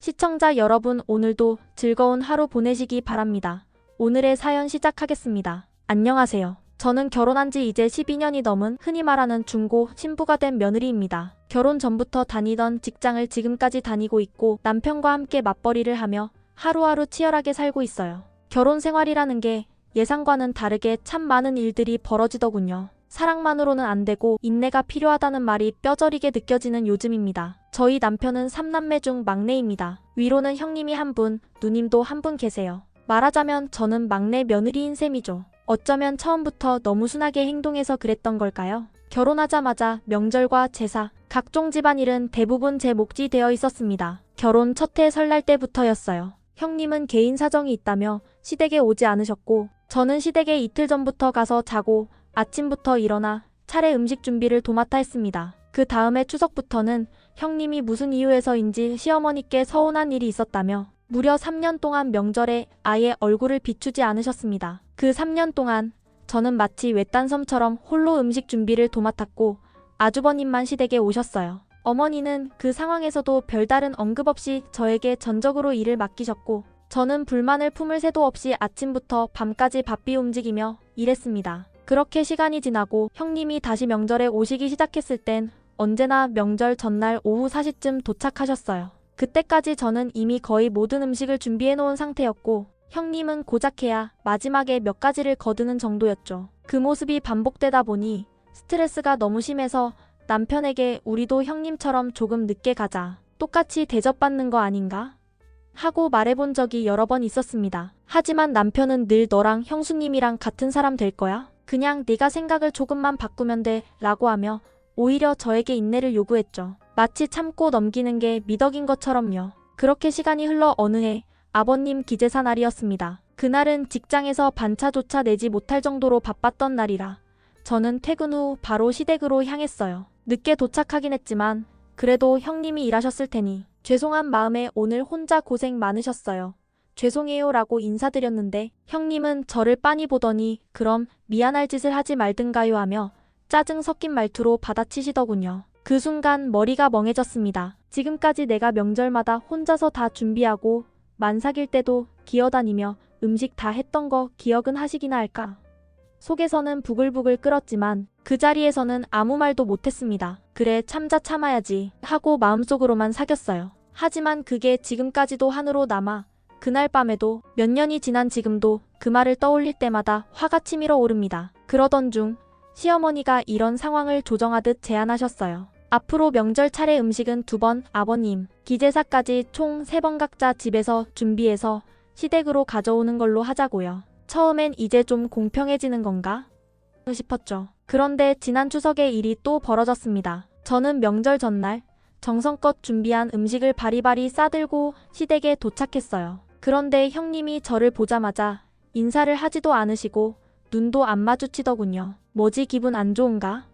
시청자 여러분, 오늘도 즐거운 하루 보내시기 바랍니다. 오늘의 사연 시작하겠습니다. 안녕하세요. 저는 결혼한 지 이제 12년이 넘은 흔히 말하는 중고 신부가 된 며느리입니다. 결혼 전부터 다니던 직장을 지금까지 다니고 있고 남편과 함께 맞벌이를 하며 하루하루 치열하게 살고 있어요. 결혼 생활이라는 게 예상과는 다르게 참 많은 일들이 벌어지더군요. 사랑만으로는 안 되고 인내가 필요하다는 말이 뼈저리게 느껴지는 요즘입니다. 저희 남편은 3남매 중 막내입니다. 위로는 형님이 한 분, 누님도 한 분 계세요. 말하자면 저는 막내 며느리인 셈이죠. 어쩌면 처음부터 너무 순하게 행동해서 그랬던 걸까요? 결혼하자마자 명절과 제사, 각종 집안일은 대부분 제 몫이 되어 있었습니다. 결혼 첫 해 설날 때부터였어요. 형님은 개인 사정이 있다며 시댁에 오지 않으셨고 저는 시댁에 이틀 전부터 가서 자고 아침부터 일어나 차례 음식 준비를 도맡아 했습니다. 그 다음에 추석부터는 형님이 무슨 이유에서인지 시어머니께 서운한 일이 있었다며 무려 3년 동안 명절에 아예 얼굴을 비추지 않으셨습니다. 그 3년 동안 저는 마치 외딴 섬처럼 홀로 음식 준비를 도맡았고 아주버님만 시댁에 오셨어요. 어머니는 그 상황에서도 별다른 언급 없이 저에게 전적으로 일을 맡기셨고 저는 불만을 품을 새도 없이 아침부터 밤까지 바삐 움직이며 일했습니다. 그렇게 시간이 지나고 형님이 다시 명절에 오시기 시작했을 땐 언제나 명절 전날 오후 4시쯤 도착하셨어요. 그때까지 저는 이미 거의 모든 음식을 준비해 놓은 상태였고 형님은 고작해야 마지막에 몇 가지를 거두는 정도였죠. 그 모습이 반복되다 보니 스트레스가 너무 심해서 남편에게 우리도 형님처럼 조금 늦게 가자. 똑같이 대접받는 거 아닌가? 하고 말해본 적이 여러 번 있었습니다. 하지만 남편은 늘 너랑 형수님이랑 같은 사람 될 거야? 그냥 네가 생각을 조금만 바꾸면 돼 라고 하며 오히려 저에게 인내를 요구했죠. 마치 참고 넘기는 게 미덕인 것처럼요. 그렇게 시간이 흘러 어느 해 아버님 기제사 날이었습니다. 그날은 직장에서 반차조차 내지 못할 정도로 바빴던 날이라 저는 퇴근 후 바로 시댁으로 향했어요. 늦게 도착하긴 했지만 그래도 형님이 일하셨을 테니 죄송한 마음에 오늘 혼자 고생 많으셨어요. 죄송해요 라고 인사드렸는데 형님은 저를 빤히 보더니 그럼 미안할 짓을 하지 말든가요 하며 짜증 섞인 말투로 받아치시더군요. 그 순간 머리가 멍해졌습니다. 지금까지 내가 명절마다 혼자서 다 준비하고 만삭일 때도 기어다니며 음식 다 했던 거 기억은 하시기나 할까? 속에서는 부글부글 끓었지만 그 자리에서는 아무 말도 못했습니다. 그래 참아야지 하고 마음속으로만 사겼어요. 하지만 그게 지금까지도 한으로 남아 그날 밤에도 몇 년이 지난 지금도 그 말을 떠올릴 때마다 화가 치밀어 오릅니다. 그러던 중 시어머니가 이런 상황을 조정하듯 제안하셨어요. 앞으로 명절 차례 음식은 2번, 아버님, 기제사까지 총 3번 각자 집에서 준비해서 시댁으로 가져오는 걸로 하자고요. 처음엔 이제 좀 공평해지는 건가? 싶었죠. 그런데 지난 추석에 일이 또 벌어졌습니다. 저는 명절 전날 정성껏 준비한 음식을 바리바리 싸들고 시댁에 도착했어요. 그런데 형님이 저를 보자마자 인사를 하지도 않으시고 눈도 안 마주치더군요. 뭐지 기분 안 좋은가?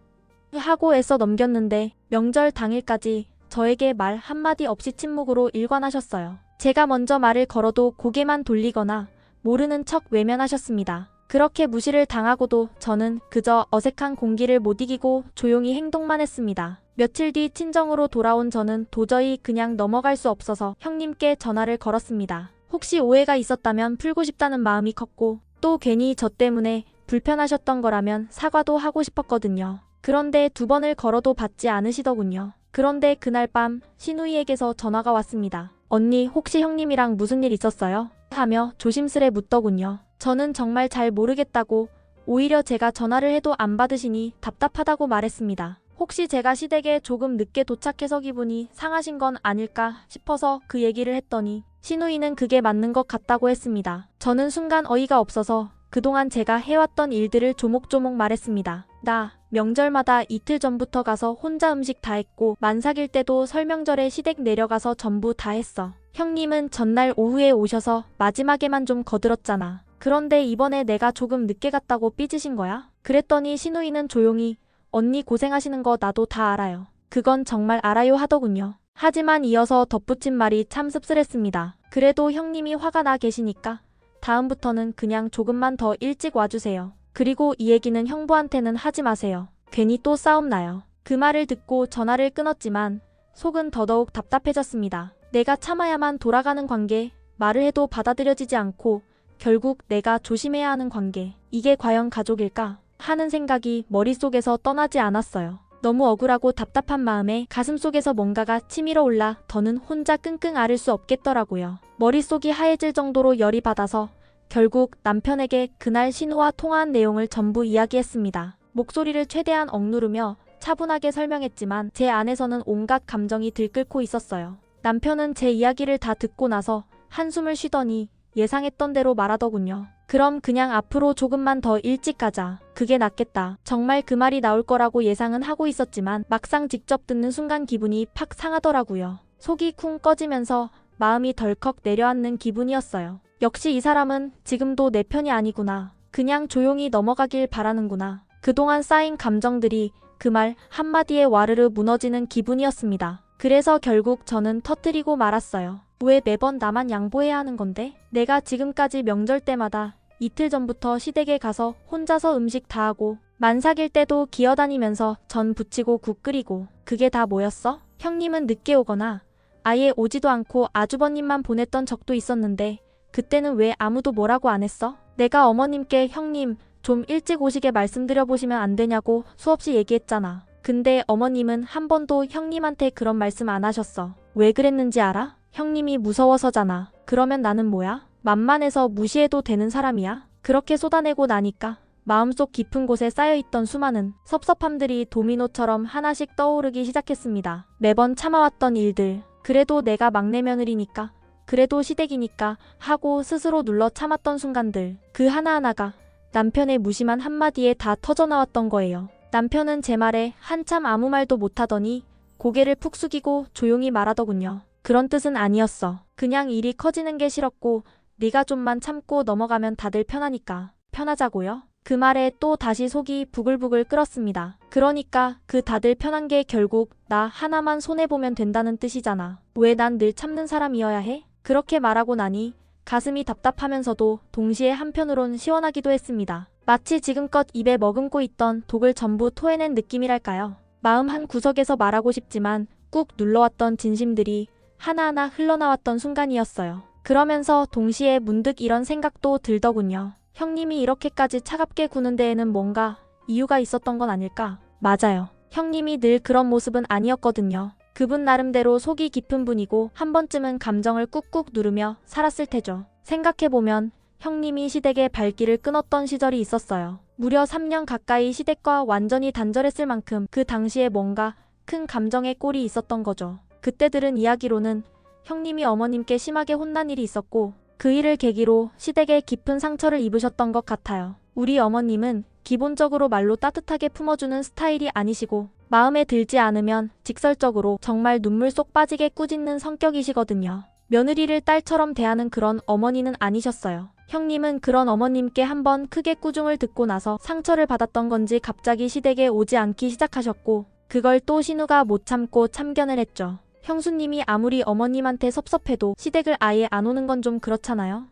하고 애써 넘겼는데 명절 당일까지 저에게 말 한마디 없이 침묵으로 일관하셨어요. 제가 먼저 말을 걸어도 고개만 돌리거나 모르는 척 외면하셨습니다. 그렇게 무시를 당하고도 저는 그저 어색한 공기를 못 이기고 조용히 행동만 했습니다. 며칠 뒤 친정으로 돌아온 저는 도저히 그냥 넘어갈 수 없어서 형님께 전화를 걸었습니다. 혹시 오해가 있었다면 풀고 싶다는 마음이 컸고 또 괜히 저 때문에 불편하셨던 거라면 사과도 하고 싶었거든요. 그런데 2번을 걸어도 받지 않으시더군요. 그런데 그날 밤 시누이에게서 전화가 왔습니다. 언니 혹시 형님이랑 무슨 일 있었어요? 하며 조심스레 묻더군요. 저는 정말 잘 모르겠다고 오히려 제가 전화를 해도 안 받으시니 답답하다고 말했습니다. 혹시 제가 시댁에 조금 늦게 도착해서 기분이 상하신 건 아닐까 싶어서 그 얘기를 했더니 시누이는 그게 맞는 것 같다고 했습니다. 저는 순간 어이가 없어서 그동안 제가 해왔던 일들을 조목조목 말했습니다. 나 명절마다 이틀 전부터 가서 혼자 음식 다 했고 만삭일 때도 설명절에 시댁 내려가서 전부 다 했어. 형님은 전날 오후에 오셔서 마지막에만 좀 거들었잖아. 그런데 이번에 내가 조금 늦게 갔다고 삐지신 거야? 그랬더니 시누이는 조용히 언니 고생하시는 거 나도 다 알아요. 그건 정말 알아요 하더군요. 하지만 이어서 덧붙인 말이 참 씁쓸했습니다. 그래도 형님이 화가 나 계시니까 다음부터는 그냥 조금만 더 일찍 와주세요. 그리고 이 얘기는 형부한테는 하지 마세요. 괜히 또 싸움 나요. 그 말을 듣고 전화를 끊었지만 속은 더더욱 답답해졌습니다. 내가 참아야만 돌아가는 관계, 말을 해도 받아들여지지 않고 결국 내가 조심해야 하는 관계. 이게 과연 가족일까? 하는 생각이 머릿속에서 떠나지 않았어요. 너무 억울하고 답답한 마음에 가슴속에서 뭔가가 치밀어 올라 더는 혼자 끙끙 앓을 수 없겠더라고요. 머릿속이 하얘질 정도로 열이 받아서 결국 남편에게 그날 신우와 통화한 내용을 전부 이야기했습니다. 목소리를 최대한 억누르며 차분하게 설명했지만 제 안에서는 온갖 감정이 들끓고 있었어요. 남편은 제 이야기를 다 듣고 나서 한숨을 쉬더니 예상했던 대로 말하더군요. 그럼 그냥 앞으로 조금만 더 일찍 가자. 그게 낫겠다. 정말 그 말이 나올 거라고 예상은 하고 있었지만 막상 직접 듣는 순간 기분이 팍 상하더라고요. 속이 쿵 꺼지면서 마음이 덜컥 내려앉는 기분이었어요. 역시 이 사람은 지금도 내 편이 아니구나. 그냥 조용히 넘어가길 바라는구나. 그동안 쌓인 감정들이 그 말 한마디에 와르르 무너지는 기분이었습니다. 그래서 결국 저는 터뜨리고 말았어요. 왜 매번 나만 양보해야 하는 건데? 내가 지금까지 명절 때마다 이틀 전부터 시댁에 가서 혼자서 음식 다 하고 만삭일 때도 기어다니면서 전 부치고 국 끓이고 그게 다 뭐였어? 형님은 늦게 오거나 아예 오지도 않고 아주버님만 보냈던 적도 있었는데 그때는 왜 아무도 뭐라고 안 했어? 내가 어머님께 형님 좀 일찍 오시게 말씀드려보시면 안 되냐고 수없이 얘기했잖아. 근데 어머님은 한 번도 형님한테 그런 말씀 안 하셨어. 왜 그랬는지 알아? 형님이 무서워서잖아. 그러면 나는 뭐야? 만만해서 무시해도 되는 사람이야? 그렇게 쏟아내고 나니까 마음속 깊은 곳에 쌓여있던 수많은 섭섭함들이 도미노처럼 하나씩 떠오르기 시작했습니다. 매번 참아왔던 일들, 그래도 내가 막내 며느리니까, 그래도 시댁이니까 하고 스스로 눌러 참았던 순간들, 그 하나하나가 남편의 무심한 한마디에 다 터져나왔던 거예요. 남편은 제 말에 한참 아무 말도 못하더니 고개를 푹 숙이고 조용히 말하더군요. 그런 뜻은 아니었어. 그냥 일이 커지는 게 싫었고 네가 좀만 참고 넘어가면 다들 편하니까. 편하자고요? 그 말에 또 다시 속이 부글부글 끓었습니다. 그러니까 그 다들 편한 게 결국 나 하나만 손해보면 된다는 뜻이잖아. 왜 난 늘 참는 사람이어야 해? 그렇게 말하고 나니 가슴이 답답하면서도 동시에 한편으론 시원하기도 했습니다. 마치 지금껏 입에 머금고 있던 독을 전부 토해낸 느낌이랄까요. 마음 한 구석에서 말하고 싶지만 꾹 눌러왔던 진심들이 하나하나 흘러나왔던 순간이었어요. 그러면서 동시에 문득 이런 생각도 들더군요. 형님이 이렇게까지 차갑게 구는 데에는 뭔가 이유가 있었던 건 아닐까? 맞아요. 형님이 늘 그런 모습은 아니었거든요. 그분 나름대로 속이 깊은 분이고 한 번쯤은 감정을 꾹꾹 누르며 살았을 테죠. 생각해보면 형님이 시댁의 발길을 끊었던 시절이 있었어요. 무려 3년 가까이 시댁과 완전히 단절했을 만큼 그 당시에 뭔가 큰 감정의 꼴이 있었던 거죠. 그때 들은 이야기로는 형님이 어머님께 심하게 혼난 일이 있었고 그 일을 계기로 시댁에 깊은 상처를 입으셨던 것 같아요. 우리 어머님은 기본적으로 말로 따뜻하게 품어주는 스타일이 아니시고 마음에 들지 않으면 직설적으로 정말 눈물 쏙 빠지게 꾸짖는 성격이시거든요. 며느리를 딸처럼 대하는 그런 어머니는 아니셨어요. 형님은 그런 어머님께 한번 크게 꾸중을 듣고 나서 상처를 받았던 건지 갑자기 시댁에 오지 않기 시작하셨고 그걸 또 신우가 못 참고 참견을 했죠. 형수님이 아무리 어머님한테 섭섭해도 시댁을 아예 안 오는 건 좀 그렇잖아요.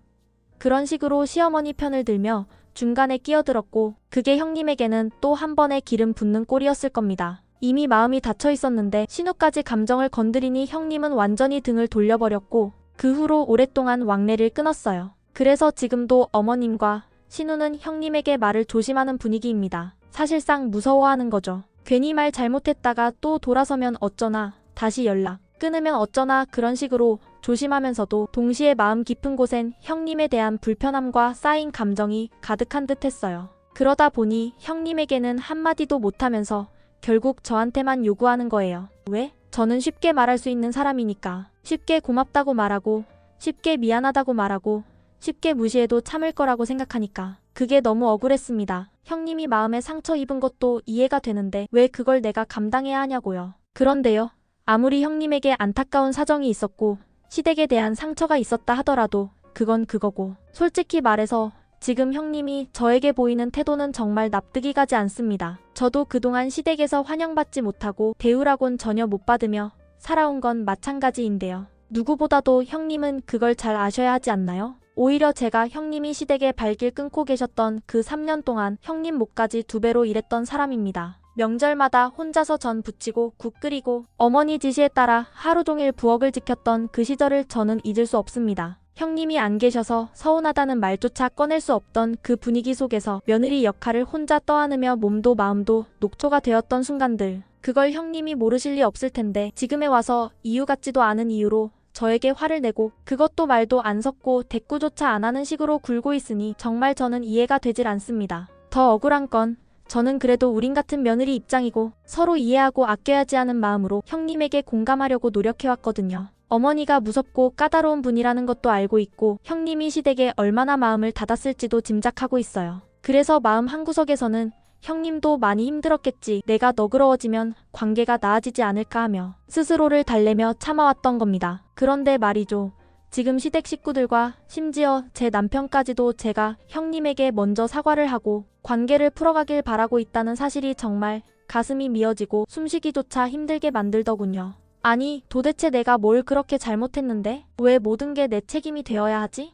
그런 식으로 시어머니 편을 들며 중간에 끼어들었고 그게 형님에게는 또 한 번의 기름 붓는 꼴이었을 겁니다. 이미 마음이 닫혀 있었는데 신우까지 감정을 건드리니 형님은 완전히 등을 돌려버렸고 그 후로 오랫동안 왕래를 끊었어요. 그래서 지금도 어머님과 신우는 형님에게 말을 조심하는 분위기입니다. 사실상 무서워하는 거죠. 괜히 말 잘못했다가 또 돌아서면 어쩌나, 다시 연락 끊으면 어쩌나 그런 식으로 조심하면서도 동시에 마음 깊은 곳엔 형님에 대한 불편함과 쌓인 감정이 가득한 듯 했어요. 그러다 보니 형님에게는 한마디도 못하면서 결국 저한테만 요구하는 거예요. 왜? 저는 쉽게 말할 수 있는 사람이니까. 쉽게 고맙다고 말하고 쉽게 미안하다고 말하고 쉽게 무시해도 참을 거라고 생각하니까. 그게 너무 억울했습니다. 형님이 마음에 상처 입은 것도 이해가 되는데 왜 그걸 내가 감당해야 하냐고요. 그런데요. 아무리 형님에게 안타까운 사정이 있었고 시댁에 대한 상처가 있었다 하더라도 그건 그거고 솔직히 말해서 지금 형님이 저에게 보이는 태도는 정말 납득이 가지 않습니다. 저도 그동안 시댁에서 환영받지 못하고 대우라곤 전혀 못 받으며 살아온 건 마찬가지인데요. 누구보다도 형님은 그걸 잘 아셔야 하지 않나요? 오히려 제가 형님이 시댁에 발길 끊고 계셨던 그 3년 동안 형님 몫까지 2배로 일했던 사람입니다. 명절마다 혼자서 전 부치고 국 끓이고 어머니 지시에 따라 하루 종일 부엌을 지켰던 그 시절을 저는 잊을 수 없습니다. 형님이 안 계셔서 서운하다는 말조차 꺼낼 수 없던 그 분위기 속에서 며느리 역할을 혼자 떠안으며 몸도 마음도 녹초가 되었던 순간들. 그걸 형님이 모르실 리 없을 텐데 지금에 와서 이유 같지도 않은 이유로 저에게 화를 내고 그것도 말도 안 섞고 대꾸조차 안 하는 식으로 굴고 있으니 정말 저는 이해가 되질 않습니다. 더 억울한 건 저는 그래도 우린 같은 며느리 입장이고 서로 이해하고 아껴야지 하는 마음으로 형님에게 공감하려고 노력해왔거든요. 어머니가 무섭고 까다로운 분이라는 것도 알고 있고 형님이 시댁에 얼마나 마음을 닫았을지도 짐작하고 있어요. 그래서 마음 한구석에서는 형님도 많이 힘들었겠지, 내가 너그러워지면 관계가 나아지지 않을까 하며 스스로를 달래며 참아왔던 겁니다. 그런데 말이죠. 지금 시댁 식구들과 심지어 제 남편까지도 제가 형님에게 먼저 사과를 하고 관계를 풀어가길 바라고 있다는 사실이 정말 가슴이 미어지고 숨쉬기조차 힘들게 만들더군요. 아니, 도대체 내가 뭘 그렇게 잘못했는데? 왜 모든 게 내 책임이 되어야 하지?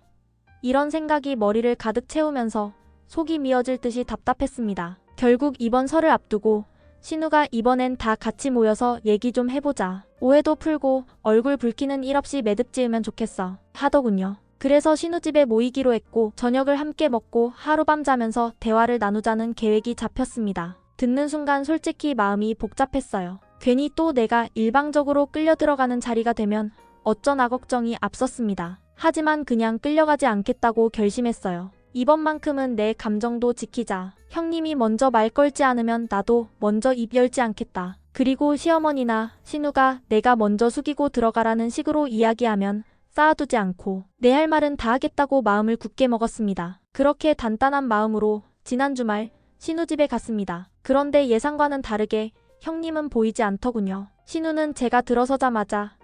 이런 생각이 머리를 가득 채우면서 속이 미어질 듯이 답답했습니다. 결국 이번 설을 앞두고 신우가 이번엔 다 같이 모여서 얘기 좀 해보자. 오해도 풀고 얼굴 붉히는 일 없이 매듭 지으면 좋겠어. 하더군요. 그래서 신우 집에 모이기로 했고 저녁을 함께 먹고 하룻밤 자면서 대화를 나누자는 계획이 잡혔습니다. 듣는 순간 솔직히 마음이 복잡했어요. 괜히 또 내가 일방적으로 끌려 들어가는 자리가 되면 어쩌나 걱정이 앞섰습니다. 하지만 그냥 끌려가지 않겠다고 결심했어요. 이번만큼은 내 감정도 지키자. 형님이 먼저 말 걸지 않으면 나도 먼저 입 열지 않겠다. 그리고 시어머니나 신우가 내가 먼저 숙이고 들어가라는 식으로 이야기하면 쌓아두지 않고 내 할 말은 다 하겠다고 마음을 굳게 먹었습니다. 그렇게 단단한 마음으로 지난 주말 신우 집에 갔습니다. 그런데 예상과는 다르게 형님은 보이지 않더군요. 신우는 제가 들어서자마자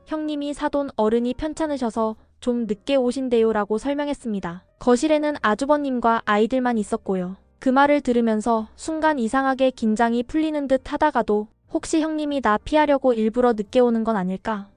형님이 사돈 어른이 편찮으셔서 좀 늦게 오신대요 라고 설명했습니다. 거실에는 아주버님과 아이들만 있었고요. 그 말을 들으면서 순간 이상하게 긴장이 풀리는 듯 하다가도 혹시 형님이 나 피하려고 일부러 늦게 오는 건 아닐까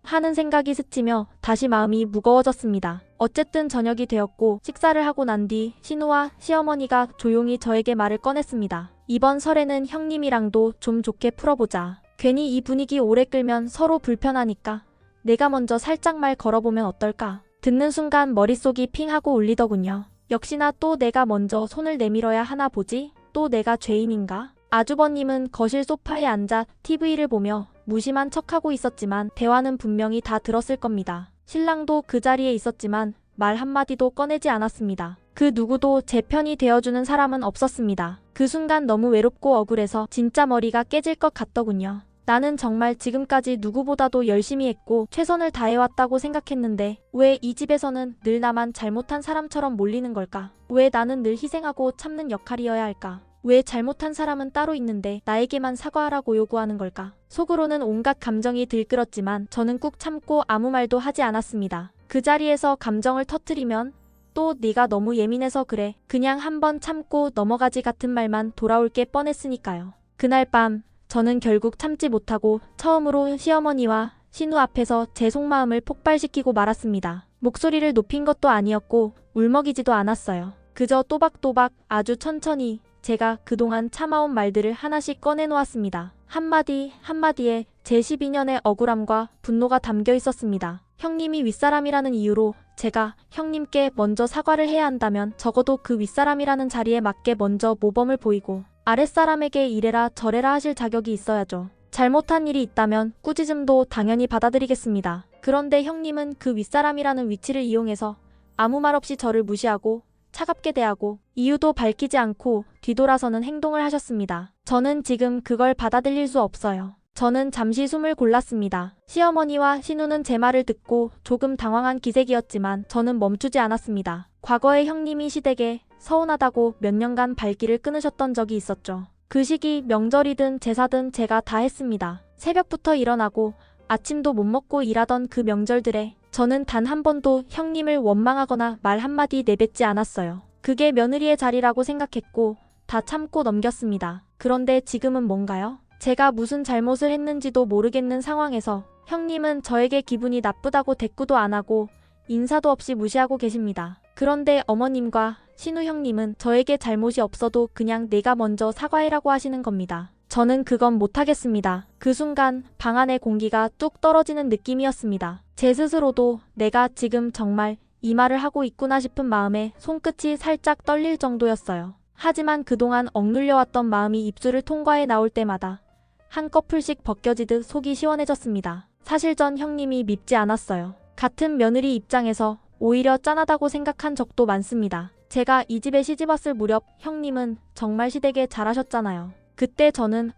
하는 생각이 스치며 다시 마음이 무거워졌습니다. 어쨌든 저녁이 되었고 식사를 하고 난 뒤 신우와 시어머니가 조용히 저에게 말을 꺼냈습니다. 이번 설에는 형님이랑도 좀 좋게 풀어보자. 괜히 이 분위기 오래 끌면 서로 불편하니까 내가 먼저 살짝 말 걸어보면 어떨까? 듣는 순간 머릿속이 핑 하고 울리더군요. 역시나 또 내가 먼저 손을 내밀어야 하나 보지? 또 내가 죄인인가? 아주버님은 거실 소파에 앉아 TV를 보며 무심한 척하고 있었지만 대화는 분명히 다 들었을 겁니다. 신랑도 그 자리에 있었지만 말 한마디도 꺼내지 않았습니다. 그 누구도 제 편이 되어주는 사람은 없었습니다. 그 순간 너무 외롭고 억울해서 진짜 머리가 깨질 것 같더군요. 나는 정말 지금까지 누구보다도 열심히 했고 최선을 다해왔다고 생각했는데 왜 이 집에서는 늘 나만 잘못한 사람처럼 몰리는 걸까? 왜 나는 늘 희생하고 참는 역할이어야 할까? 왜 잘못한 사람은 따로 있는데 나에게만 사과하라고 요구하는 걸까? 속으로는 온갖 감정이 들끓었지만 저는 꾹 참고 아무 말도 하지 않았습니다. 그 자리에서 감정을 터뜨리면 또 네가 너무 예민해서 그래. 그냥 한번 참고 넘어가지 같은 말만 돌아올 게 뻔했으니까요. 그날 밤 저는 결국 참지 못하고 처음으로 시어머니와 신우 앞에서 제 속마음을 폭발시키고 말았습니다. 목소리를 높인 것도 아니었고 울먹이지도 않았어요. 그저 또박또박 아주 천천히 제가 그동안 참아온 말들을 하나씩 꺼내놓았습니다. 한마디 한마디에 제 12년의 억울함과 분노가 담겨 있었습니다. 형님이 윗사람이라는 이유로 제가 형님께 먼저 사과를 해야 한다면 적어도 그 윗사람이라는 자리에 맞게 먼저 모범을 보이고 아랫사람에게 이래라 저래라 하실 자격이 있어야죠. 잘못한 일이 있다면 꾸짖음도 당연히 받아들이겠습니다. 그런데 형님은 그 윗사람이라는 위치를 이용해서 아무 말 없이 저를 무시하고 차갑게 대하고 이유도 밝히지 않고 뒤돌아서는 행동을 하셨습니다. 저는 지금 그걸 받아들일 수 없어요. 저는 잠시 숨을 골랐습니다. 시어머니와 신우는 제 말을 듣고 조금 당황한 기색이었지만 저는 멈추지 않았습니다. 과거에 형님이 시댁에 서운하다고 몇 년간 발길을 끊으셨던 적이 있었죠. 그 시기 명절이든 제사든 제가 다 했습니다. 새벽부터 일어나고 아침도 못 먹고 일하던 그 명절들에 저는 단 한 번도 형님을 원망하거나 말 한마디 내뱉지 않았어요. 그게 며느리의 자리라고 생각했고 다 참고 넘겼습니다. 그런데 지금은 뭔가요? 제가 무슨 잘못을 했는지도 모르겠는 상황에서 형님은 저에게 기분이 나쁘다고 대꾸도 안 하고 인사도 없이 무시하고 계십니다. 그런데 어머님과 신우 형님은 저에게 잘못이 없어도 그냥 내가 먼저 사과해라고 하시는 겁니다. 저는 그건 못하겠습니다. 그 순간 방 안의 공기가 뚝 떨어지는 느낌이었습니다. 제 스스로도 내가 지금 정말 이 말을 하고 있구나 싶은 마음에 손끝이 살짝 떨릴 정도였어요. 하지만 그동안 억눌려왔던 마음이 입술을 통과해 나올 때마다 한꺼풀씩 벗겨지듯 속이 시원해졌습니다. 사실 전 형님이 밉지 않았어요. 같은 며느리 입장에서 오히려 짠하다고 생각한 적도 많습니다. 제가 이 집에 시집왔을 무렵 형님은 정말 시댁에 잘하셨잖아요. 그때 저는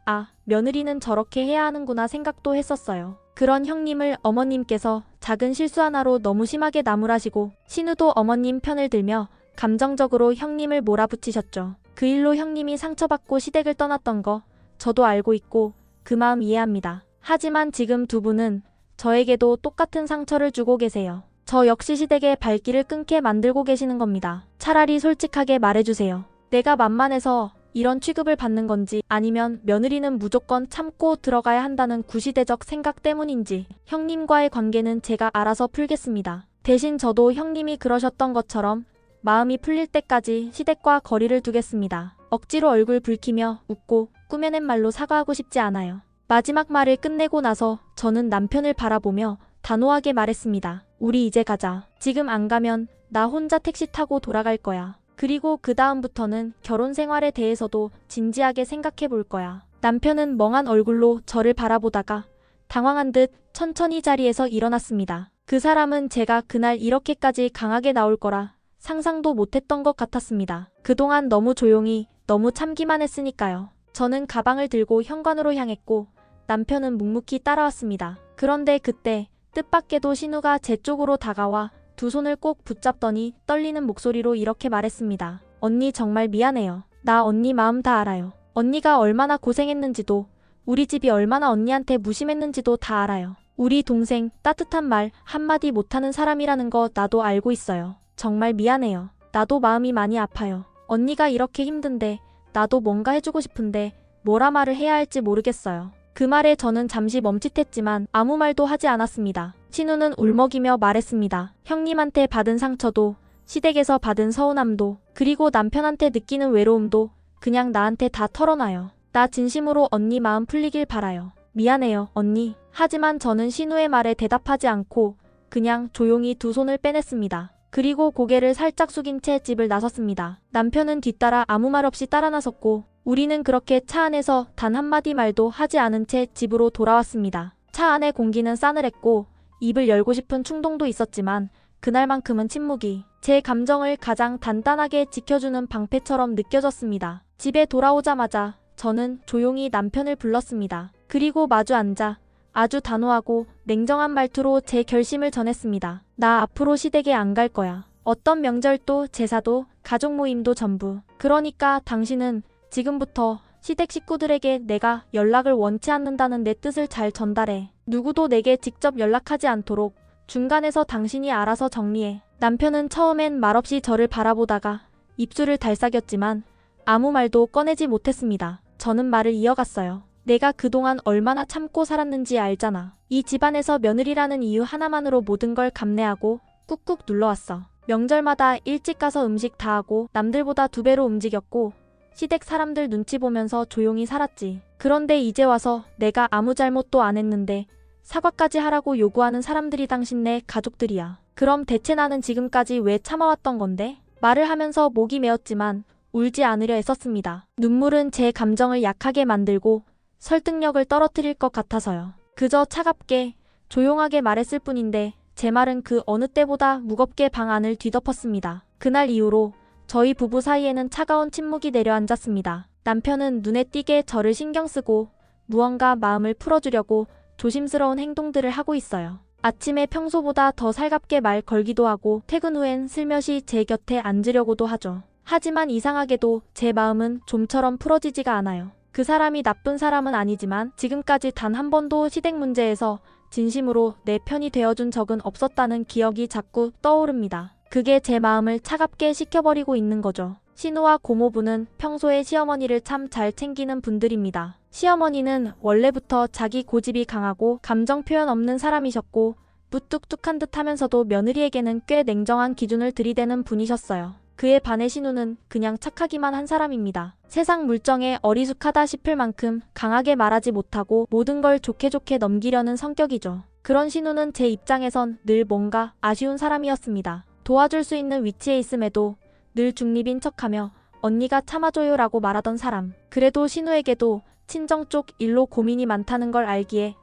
며느리는 저렇게 해야 하는구나 생각도 했었어요. 그런 형님을 어머님께서 작은 실수 하나로 너무 심하게 나무라시고 신우도 어머님 편을 들며 감정적으로 형님을 몰아붙이셨죠. 그 일로 형님이 상처받고 시댁을 떠났던 거 저도 알고 있고 그 마음 이해합니다. 하지만 지금 두 분은 저에게도 똑같은 상처를 주고 계세요. 저 역시 시댁의 발길을 끊게 만들고 계시는 겁니다. 차라리 솔직하게 말해주세요. 내가 만만해서 이런 취급을 받는 건지 아니면 며느리는 무조건 참고 들어가야 한다는 구시대적 생각 때문인지 형님과의 관계는 제가 알아서 풀겠습니다. 대신 저도 형님이 그러셨던 것처럼 마음이 풀릴 때까지 시댁과 거리를 두겠습니다. 억지로 얼굴 붉히며 웃고 꾸며낸 말로 사과하고 싶지 않아요. 마지막 말을 끝내고 나서 저는 남편을 바라보며 단호하게 말했습니다. 우리 이제 가자. 지금 안 가면 나 혼자 택시 타고 돌아갈 거야. 그리고 그 다음부터는 결혼 생활에 대해서도 진지하게 생각해 볼 거야. 남편은 멍한 얼굴로 저를 바라보다가 당황한 듯 천천히 자리에서 일어났습니다. 그 사람은 제가 그날 이렇게까지 강하게 나올 거라 상상도 못했던 것 같았습니다. 그동안 너무 조용히 너무 참기만 했으니까요. 저는 가방을 들고 현관으로 향했고 남편은 묵묵히 따라왔습니다. 그런데 그때 뜻밖에도 신우가 제 쪽으로 다가와 두 손을 꼭 붙잡더니 떨리는 목소리로 이렇게 말했습니다. 언니 정말 미안해요. 나 언니 마음 다 알아요. 언니가 얼마나 고생했는지도 우리 집이 얼마나 언니한테 무심했는지도 다 알아요. 우리 동생 따뜻한 말 한마디 못하는 사람이라는 거 나도 알고 있어요. 정말 미안해요. 나도 마음이 많이 아파요. 언니가 이렇게 힘든데 나도 뭔가 해주고 싶은데 뭐라 말을 해야 할지 모르겠어요. 그 말에 저는 잠시 멈칫했지만 아무 말도 하지 않았습니다. 신우는 울먹이며 말했습니다. 형님한테 받은 상처도 시댁에서 받은 서운함도 그리고 남편한테 느끼는 외로움도 그냥 나한테 다 털어놔요. 나 진심으로 언니 마음 풀리길 바라요. 미안해요 언니. 하지만 저는 신우의 말에 대답하지 않고 그냥 조용히 두 손을 빼냈습니다. 그리고 고개를 살짝 숙인 채 집을 나섰습니다. 남편은 뒤따라 아무 말 없이 따라 나섰고 우리는 그렇게 차 안에서 단 한마디 말도 하지 않은 채 집으로 돌아왔습니다. 차 안의 공기는 싸늘했고 입을 열고 싶은 충동도 있었지만 그날만큼은 침묵이 제 감정을 가장 단단하게 지켜주는 방패처럼 느껴졌습니다. 집에 돌아오자마자 저는 조용히 남편을 불렀습니다. 그리고 마주 앉아 아주 단호하고 냉정한 말투로 제 결심을 전했습니다. 나 앞으로 시댁에 안 갈 거야. 어떤 명절도 제사도 가족 모임도 전부. 그러니까 당신은 지금부터 시댁 식구들에게 내가 연락을 원치 않는다는 내 뜻을 잘 전달해. 누구도 내게 직접 연락하지 않도록 중간에서 당신이 알아서 정리해. 남편은 처음엔 말없이 저를 바라보다가 입술을 달싹였지만 아무 말도 꺼내지 못했습니다. 저는 말을 이어갔어요. 내가 그동안 얼마나 참고 살았는지 알잖아. 이 집안에서 며느리라는 이유 하나만으로 모든 걸 감내하고 꾹꾹 눌러왔어. 명절마다 일찍 가서 음식 다 하고 남들보다 2배로 움직였고 시댁 사람들 눈치 보면서 조용히 살았지. 그런데 이제 와서 내가 아무 잘못도 안 했는데 사과까지 하라고 요구하는 사람들이 당신네 가족들이야. 그럼 대체 나는 지금까지 왜 참아왔던 건데? 말을 하면서 목이 메었지만 울지 않으려 애썼습니다. 눈물은 제 감정을 약하게 만들고 설득력을 떨어뜨릴 것 같아서요. 그저 차갑게 조용하게 말했을 뿐인데 제 말은 그 어느 때보다 무겁게 방 안을 뒤덮었습니다. 그날 이후로 저희 부부 사이에는 차가운 침묵이 내려앉았습니다. 남편은 눈에 띄게 저를 신경쓰고 무언가 마음을 풀어주려고 조심스러운 행동들을 하고 있어요. 아침에 평소보다 더 살갑게 말 걸기도 하고 퇴근 후엔 슬며시 제 곁에 앉으려고도 하죠. 하지만 이상하게도 제 마음은 좀처럼 풀어지지가 않아요. 그 사람이 나쁜 사람은 아니지만 지금까지 단 한 번도 시댁 문제에서 진심으로 내 편이 되어준 적은 없었다는 기억이 자꾸 떠오릅니다. 그게 제 마음을 차갑게 식혀버리고 있는 거죠. 신우와 고모부는 평소에 시어머니를 참 잘 챙기는 분들입니다. 시어머니는 원래부터 자기 고집이 강하고 감정 표현 없는 사람이셨고 무뚝뚝한 듯 하면서도 며느리에게는 꽤 냉정한 기준을 들이대는 분이셨어요. 그에 반해 신우는 그냥 착하기만 한 사람입니다. 세상 물정에 어리숙하다 싶을 만큼 강하게 말하지 못하고 모든 걸 좋게 좋게 넘기려는 성격이죠. 그런 신우는 제 입장에선 늘 뭔가 아쉬운 사람이었습니다. 도와줄 수 있는 위치에 있음에도 늘 중립인 척하며 언니가 참아줘요라고 말하던 사람. 그래도 신우에게도 친정 쪽 일로 고민이 많다는 걸 알기에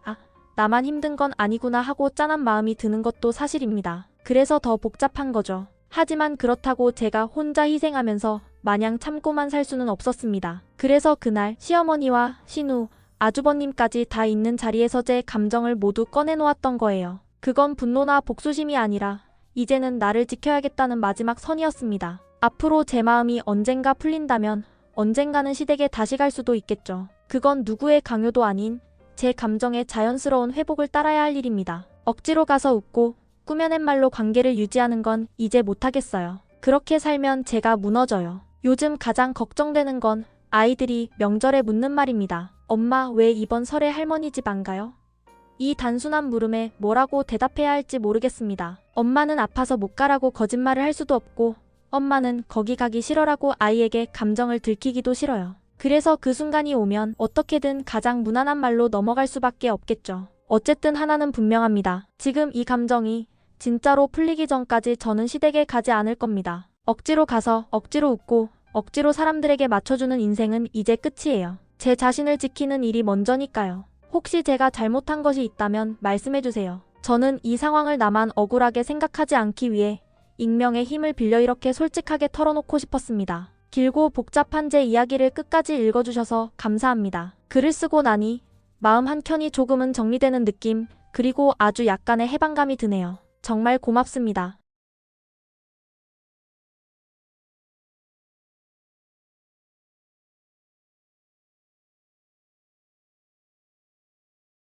나만 힘든 건 아니구나 하고 짠한 마음이 드는 것도 사실입니다. 그래서 더 복잡한 거죠. 하지만 그렇다고 제가 혼자 희생하면서 마냥 참고만 살 수는 없었습니다. 그래서 그날 시어머니와 신우, 아주버님까지 다 있는 자리에서 제 감정을 모두 꺼내놓았던 거예요. 그건 분노나 복수심이 아니라 이제는 나를 지켜야겠다는 마지막 선이었습니다. 앞으로 제 마음이 언젠가 풀린다면 언젠가는 시댁에 다시 갈 수도 있겠죠. 그건 누구의 강요도 아닌 제 감정의 자연스러운 회복을 따라야 할 일입니다. 억지로 가서 웃고 꾸며낸 말로 관계를 유지하는 건 이제 못하겠어요. 그렇게 살면 제가 무너져요. 요즘 가장 걱정되는 건 아이들이 명절에 묻는 말입니다. 엄마, 왜 이번 설에 할머니 집 안 가요? 이 단순한 물음에 뭐라고 대답해야 할지 모르겠습니다. 엄마는 아파서 못 가라고 거짓말을 할 수도 없고 엄마는 거기 가기 싫어라고 아이에게 감정을 들키기도 싫어요. 그래서 그 순간이 오면 어떻게든 가장 무난한 말로 넘어갈 수밖에 없겠죠. 어쨌든 하나는 분명합니다. 지금 이 감정이 진짜로 풀리기 전까지 저는 시댁에 가지 않을 겁니다. 억지로 가서 억지로 웃고 억지로 사람들에게 맞춰주는 인생은 이제 끝이에요. 제 자신을 지키는 일이 먼저니까요. 혹시 제가 잘못한 것이 있다면 말씀해주세요. 저는 이 상황을 나만 억울하게 생각하지 않기 위해 익명의 힘을 빌려 이렇게 솔직하게 털어놓고 싶었습니다. 길고 복잡한 제 이야기를 끝까지 읽어주셔서 감사합니다. 글을 쓰고 나니 마음 한켠이 조금은 정리되는 느낌, 그리고 아주 약간의 해방감이 드네요. 정말 고맙습니다.